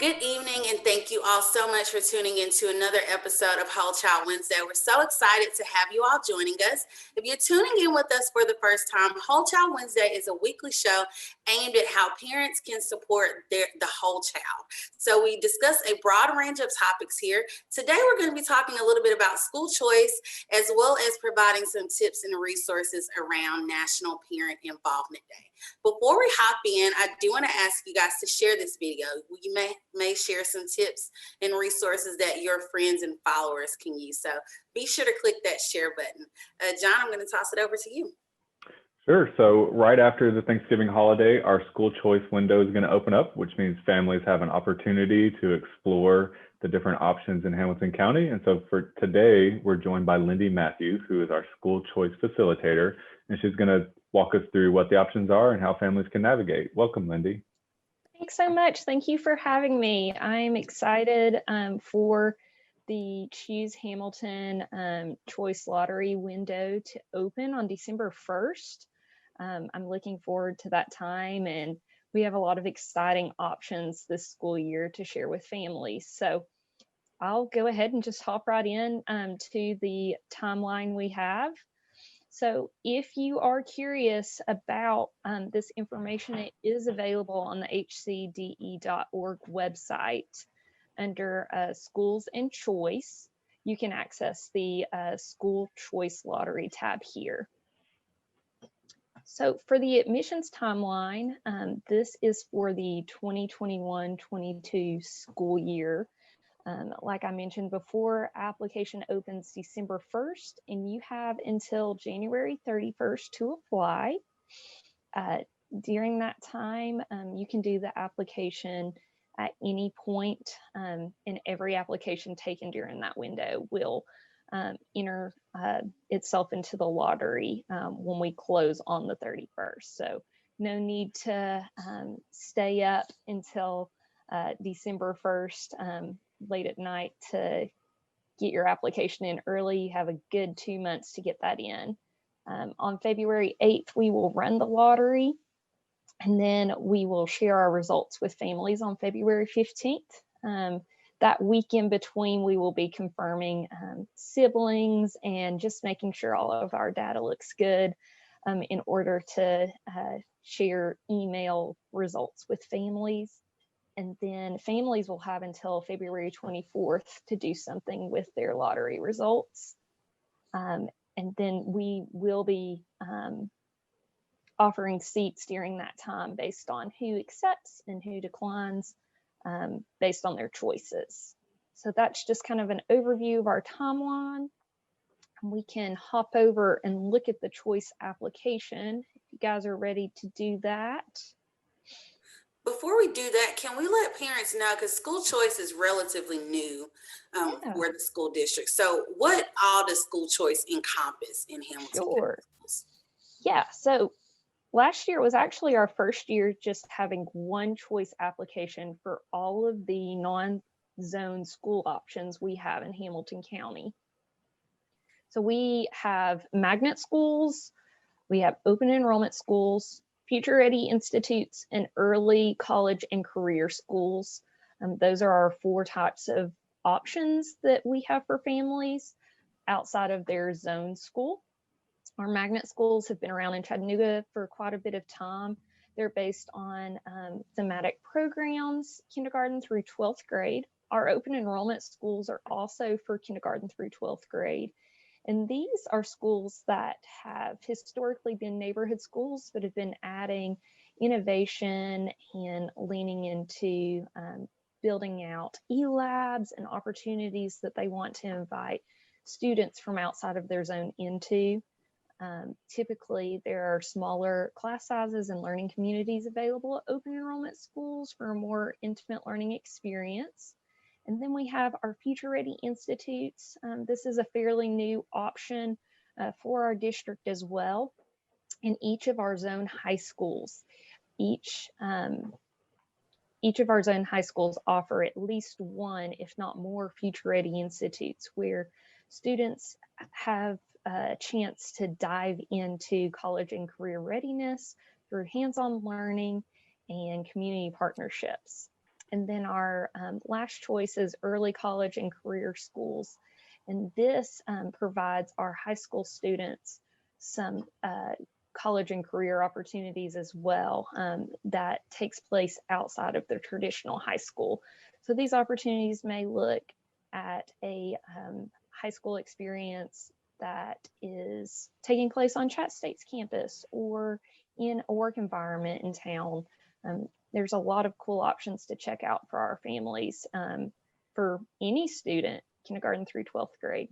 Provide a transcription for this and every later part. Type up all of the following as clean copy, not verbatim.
Good evening, and thank you all so much for tuning in to another episode of Whole Child Wednesday. We're so excited to have you all joining us. If you're tuning in with us for the first time, Whole Child Wednesday is a weekly show aimed at how parents can support the whole child. So we discuss a broad range of topics here. Today, we're going to be talking a little bit about school choice, as well as providing some tips and resources around National Parent Involvement Day. Before we hop in, I do want to ask you guys to share this video. You may share some tips and resources that your friends and followers can use. So be sure to click that share button. John, I'm going to toss it over to you. Sure. So right after the Thanksgiving holiday, our school choice window is going to open up, which means families have an opportunity to explore the different options in Hamilton County. And so for today, we're joined by Lindy Matthews, who is our school choice facilitator, and she's going to walk us through what the options are and how families can navigate. Welcome, Lindy. Thanks so much. Thank you for having me. I'm excited for the Choose Hamilton Choice Lottery window to open on December 1st. I'm looking forward to that time, and we have a lot of exciting options this school year to share with families. So I'll go ahead and just hop right in to the timeline we have. So if you are curious about this information, it is available on the hcde.org website under Schools and Choice. You can access the School Choice Lottery tab here. So for the admissions timeline, this is for the 2021-22 school year. Like I mentioned before, application opens December 1st, and you have until January 31st to apply. During that time, you can do the application at any point, and every application taken during that window will enter itself into the lottery when we close on the 31st. So no need to stay up until December 1st. Late at night to get your application in early. You have a good 2 months to get that in. On February 8th, we will run the lottery, and then we will share our results with families on February 15th. That week in between, we will be confirming siblings and just making sure all of our data looks good in order to share email results with families. And then families will have until February 24th to do something with their lottery results. And then we will be offering seats during that time based on who accepts and who declines based on their choices. So that's just kind of an overview of our timeline. We can hop over and look at the choice application if you guys are ready to do that. Before we do that, can we let parents know, because school choice is relatively new for the school district. So what all does school choice encompass in Hamilton? Sure. Yeah, so last year was actually our first year just having one choice application for all of the non-zone school options we have in Hamilton County. So we have magnet schools, we have open enrollment schools, future ready institutes, and early college and career schools. Those are our 4 types of options that we have for families outside of their zone school. Our magnet schools have been around in Chattanooga for quite a bit of time. They're based on thematic programs, kindergarten through 12th grade. Our open enrollment schools are also for kindergarten through 12th grade. And these are schools that have historically been neighborhood schools, but have been adding innovation and leaning into building out e-labs and opportunities that they want to invite students from outside of their zone into. Typically, there are smaller class sizes and learning communities available at open enrollment schools for a more intimate learning experience. And then we have our Future Ready Institutes. This is a fairly new option for our district as well. In each of our zone high schools, each of our zone high schools offer at least one, if not more, Future Ready Institutes where students have a chance to dive into college and career readiness through hands-on learning and community partnerships. And then our last choice is early college and career schools. And this provides our high school students some college and career opportunities as well that takes place outside of their traditional high school. So these opportunities may look at a high school experience that is taking place on Chat State's campus or in a work environment in town. There's a lot of cool options to check out for our families for any student, kindergarten through 12th grade.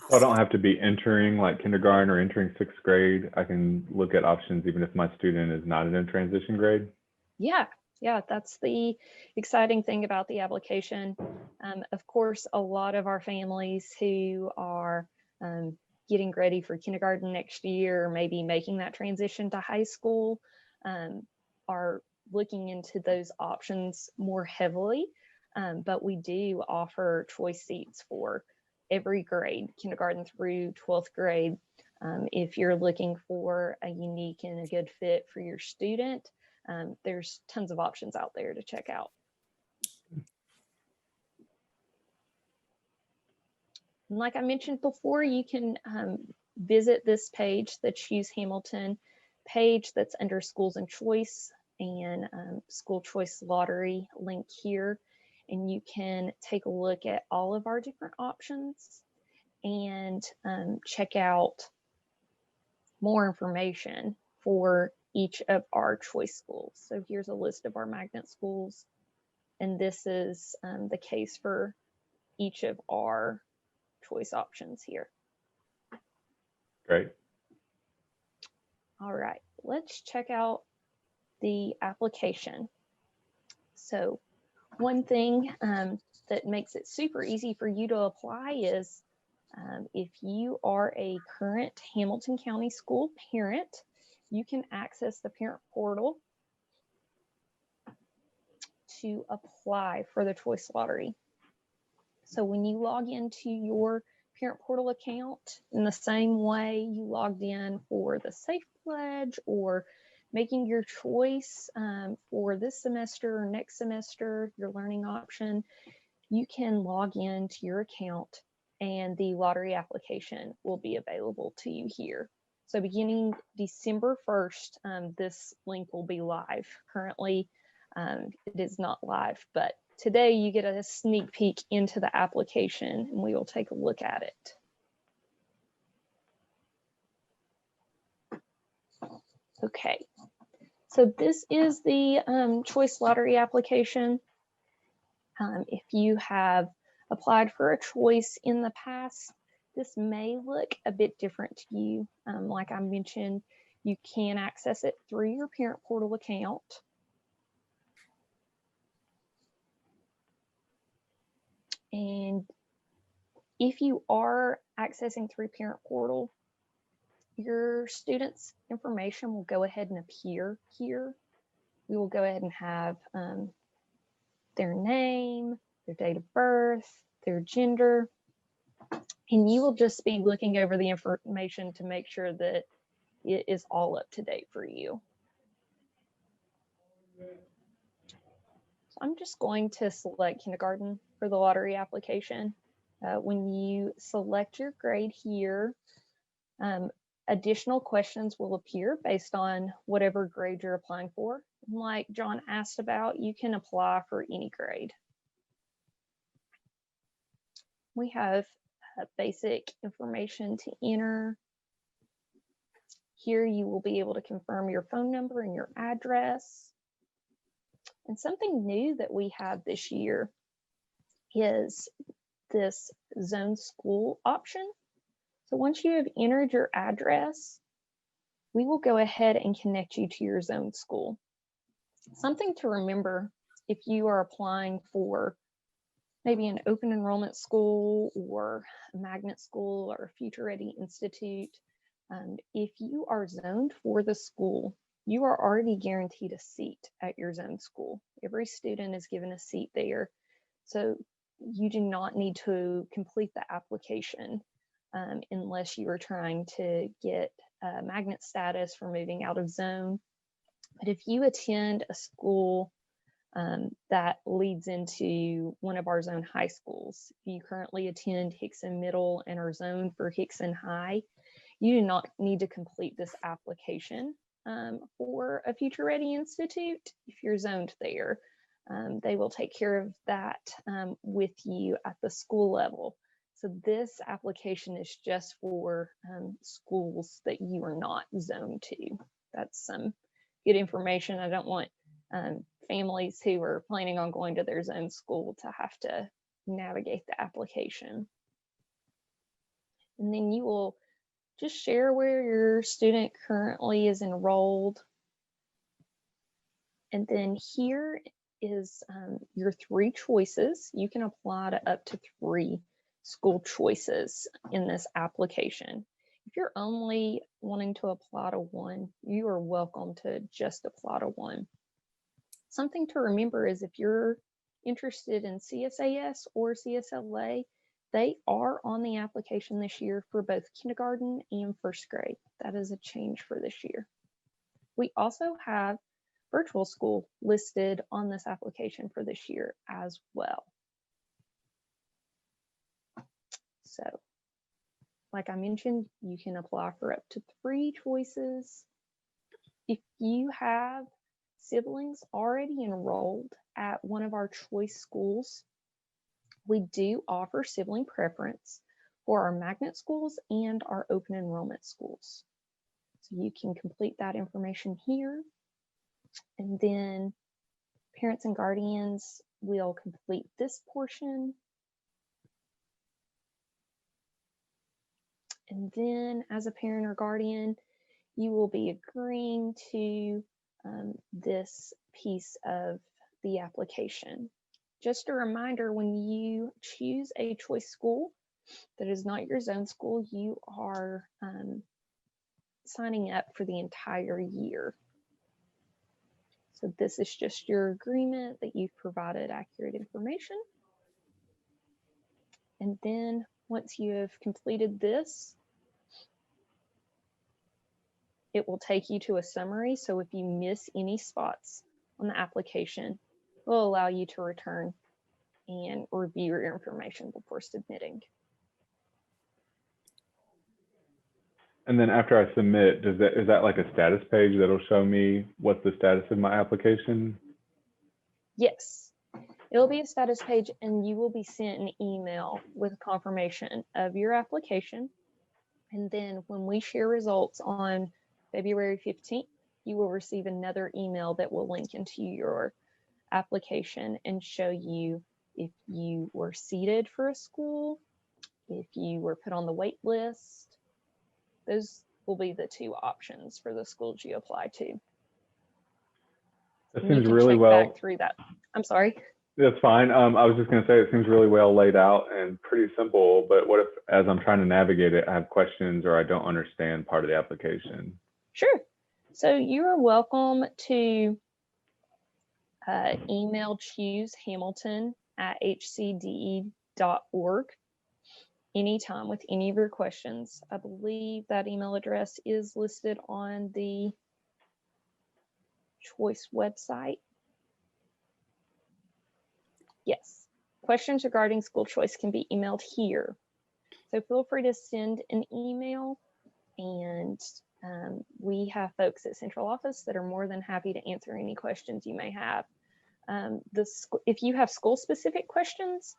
So I don't have to be entering like kindergarten or entering 6th grade. I can look at options even if my student is not in a transition grade. Yeah, that's the exciting thing about the application. Of course, a lot of our families who are getting ready for kindergarten next year, or maybe making that transition to high school, are looking into those options more heavily. But we do offer choice seats for every grade, kindergarten through 12th grade. If you're looking for a unique and a good fit for your student, there's tons of options out there to check out. And like I mentioned before, you can visit this page, the Choose Hamilton page that's under Schools and Choice and School Choice Lottery link here. And you can take a look at all of our different options and check out more information for each of our choice schools. So here's a list of our magnet schools, and this is the case for each of our choice options here. Great. All right, let's check out the application. So one thing that makes it super easy for you to apply is if you are a current Hamilton County School parent, you can access the parent portal to apply for the choice lottery. So when you log into your parent portal account in the same way you logged in for the Safe Pledge or making your choice for this semester or next semester, your learning option, you can log into your account and the lottery application will be available to you here. So beginning December 1st, this link will be live. Currently, it is not live, but today you get a sneak peek into the application and we will take a look at it. Okay, so this is the choice lottery application. If you have applied for a choice in the past, this may look a bit different to you. Like I mentioned, you can access it through your parent portal account. And if you are accessing through parent portal, your student's information will go ahead and appear here. We will go ahead and have their name, their date of birth, their gender, and you will just be looking over the information to make sure that it is all up to date for you. So I'm just going to select kindergarten for the lottery application. When you select your grade here, additional questions will appear based on whatever grade you're applying for. Like John asked about, you can apply for any grade. We have basic information to enter. Here you will be able to confirm your phone number and your address. And something new that we have this year is this zone school option. So once you have entered your address, we will go ahead and connect you to your zone school. Something to remember if you are applying for maybe an open enrollment school or a magnet school or a future ready institute, if you are zoned for the school, you are already guaranteed a seat at your zone school. Every student is given a seat there. So you do not need to complete the application unless you are trying to get magnet status for moving out of zone. But if you attend a school that leads into one of our zone high schools. If you currently attend Hickson Middle and are zoned for Hickson High, you do not need to complete this application for a Future Ready Institute if you're zoned there. They will take care of that with you at the school level. So this application is just for schools that you are not zoned to. That's some good information. I don't want families who are planning on going to their zone school to have to navigate the application. And then you will just share where your student currently is enrolled. And then here is your 3 choices. You can apply to up to 3 school choices in this application. If you're only wanting to apply to 1, you are welcome to just apply to 1. Something to remember is if you're interested in CSAS or CSLA, they are on the application this year for both kindergarten and first grade. That is a change for this year. We also have virtual school listed on this application for this year as well. So, like I mentioned, you can apply for up to 3 choices. If you have siblings already enrolled at one of our choice schools, we do offer sibling preference for our magnet schools and our open enrollment schools. So you can complete that information here. And then parents and guardians will complete this portion. And then as a parent or guardian, you will be agreeing to this piece of the application. Just a reminder, when you choose a choice school that is not your zone school, you are signing up for the entire year. So this is just your agreement that you've provided accurate information. And then once you have completed this, it will take you to a summary. So if you miss any spots on the application, it will allow you to return and review your information before submitting. And then after I submit, is that like a status page that'll show me what's the status of my application? Yes, it'll be a status page and you will be sent an email with confirmation of your application. And then when we share results on February 15th, you will receive another email that will link into your application and show you if you were seated for a school, if you were put on the wait list. Those will be the 2 options for the schools you apply to. That And you seems can really check well. back through that. I'm sorry. That's fine. I was just going to say it seems really well laid out and pretty simple, but what if as I'm trying to navigate it, I have questions or I don't understand part of the application? Sure. So you are welcome to email choosehamilton@hcde.org anytime with any of your questions. I believe that email address is listed on the choice website. Yes, questions regarding school choice can be emailed here. So feel free to send an email, and we have folks at central office that are more than happy to answer any questions you may have. If you have school specific questions,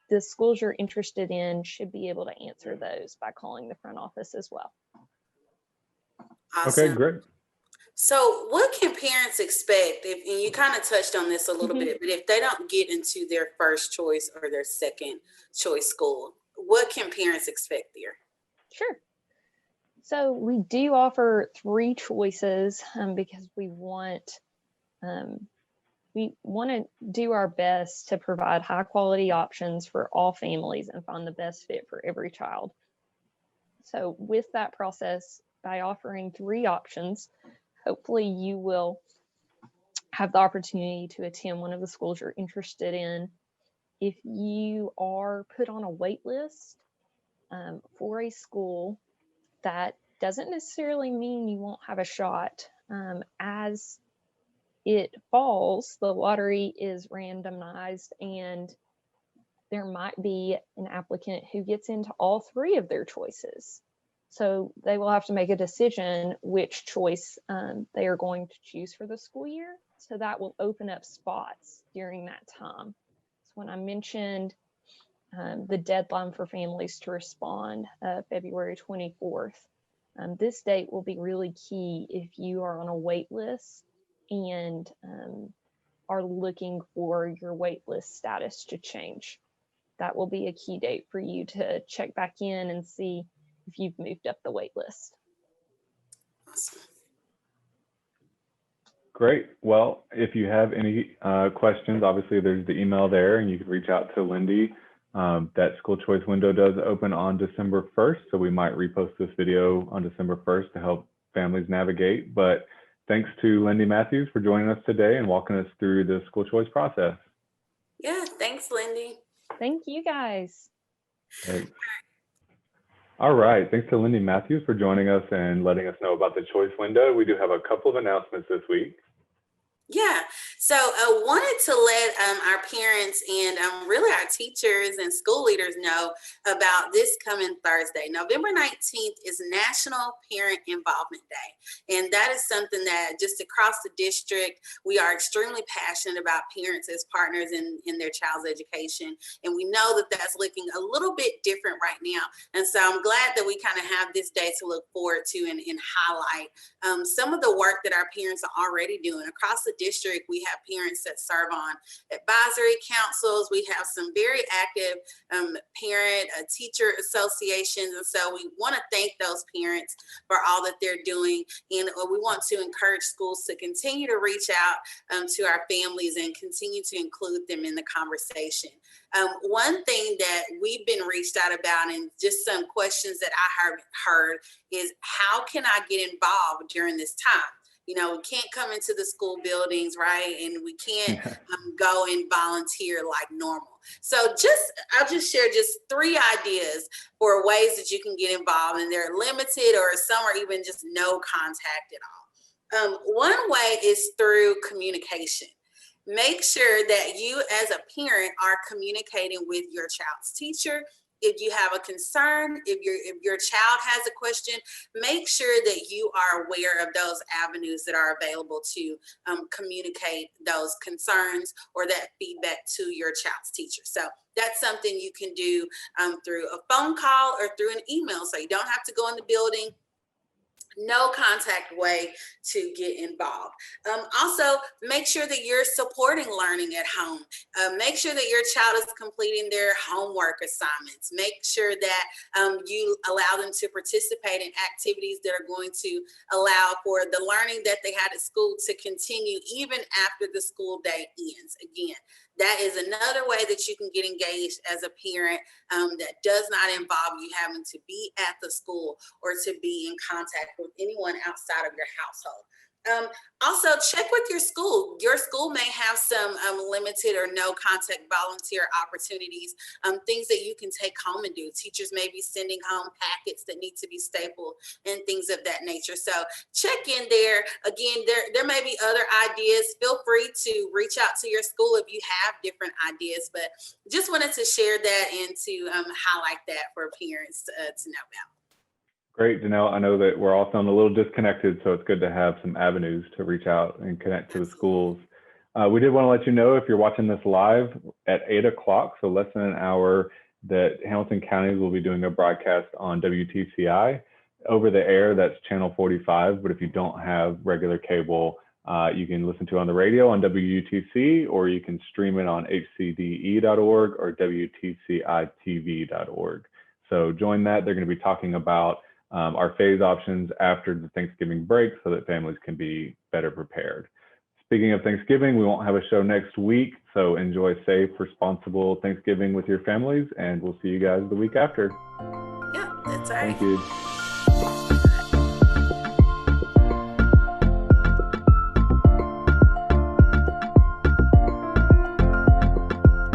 the schools you're interested in should be able to answer those by calling the front office as well. Awesome. Okay, great. So what can parents expect if, and you kind of touched on this a little bit, but if they don't get into their first choice or their second choice school, what can parents expect there? Sure. So we do offer 3 choices because we want to do our best to provide high quality options for all families and find the best fit for every child. So with that process, by offering 3 options, hopefully you will have the opportunity to attend one of the schools you're interested in. If you are put on a wait list for a school, that doesn't necessarily mean you won't have a shot, as it falls, the lottery is randomized, and there might be an applicant who gets into all three of their choices. So they will have to make a decision which choice they are going to choose for the school year. So that will open up spots during that time. So when I mentioned the deadline for families to respond, February 24th, this date will be really key if you are on a wait list and are looking for your wait list status to change. That will be a key date for you to check back in and see if you've moved up the wait list. Awesome. Great. Well, if you have any questions, obviously there's the email there, and you can reach out to Lindy. That school choice window does open on December 1st, so we might repost this video on December 1st to help families navigate. But thanks to Lindy Matthews for joining us today and walking us through the school choice process. Yeah, thanks, Lindy. Thank you, guys. Thanks. All right. Thanks to Lindy Matthews for joining us and letting us know about the choice window. We do have a couple of announcements this week. Yeah, so I wanted to let our parents and really our teachers and school leaders know about this coming Thursday. November 19th is National Parent Involvement Day. And that is something that just across the district, we are extremely passionate about parents as partners in their child's education. And we know that that's looking a little bit different right now. And so I'm glad that we kind of have this day to look forward to and highlight some of the work that our parents are already doing across the district. We have parents that serve on advisory councils. We have some very active parent teacher associations. And so we want to thank those parents for all that they're doing. And we want to encourage schools to continue to reach out to our families and continue to include them in the conversation. One thing that we've been reached out about and just some questions that I heard is, how can I get involved during this time? You know, we can't come into the school buildings, right? And we can't go and volunteer like normal. So I'll just share just 3 ideas for ways that you can get involved, and they're limited or some are even just no contact at all. One way is through communication. Make sure that you as a parent are communicating with your child's teacher. If you have a concern, if your child has a question, make sure that you are aware of those avenues that are available to communicate those concerns or that feedback to your child's teacher. So that's something you can do through a phone call or through an email. So you don't have to go in the building. No contact way to get involved. Also, make sure that you're supporting learning at home. Make sure that your child is completing their homework assignments. Make sure that you allow them to participate in activities that are going to allow for the learning that they had at school to continue even after the school day ends. Again, that is another way that you can get engaged as a parent that does not involve you having to be at the school or to be in contact with anyone outside of your household. Also, check with your school. Your school may have some limited or no contact volunteer opportunities, things that you can take home and do. Teachers may be sending home packets that need to be stapled and things of that nature. So check in there. Again, there may be other ideas. Feel free to reach out to your school if you have different ideas, but just wanted to share that and to highlight that for parents to know about. Great, Janelle. I know that we're all feeling a little disconnected, so it's good to have some avenues to reach out and connect to the schools. We did want to let you know, if you're watching this live at 8 o'clock, so less than an hour, that Hamilton County will be doing a broadcast on WTCI. Over the air, that's channel 45, but if you don't have regular cable, you can listen to it on the radio on WUTC, or you can stream it on hcde.org or WTCITV.org. So join that. They're going to be talking about our phase options after the Thanksgiving break so that families can be better prepared. Speaking of Thanksgiving, we won't have a show next week, so enjoy safe, responsible Thanksgiving with your families, and we'll see you guys the week after. Yeah, that's right. Thank you.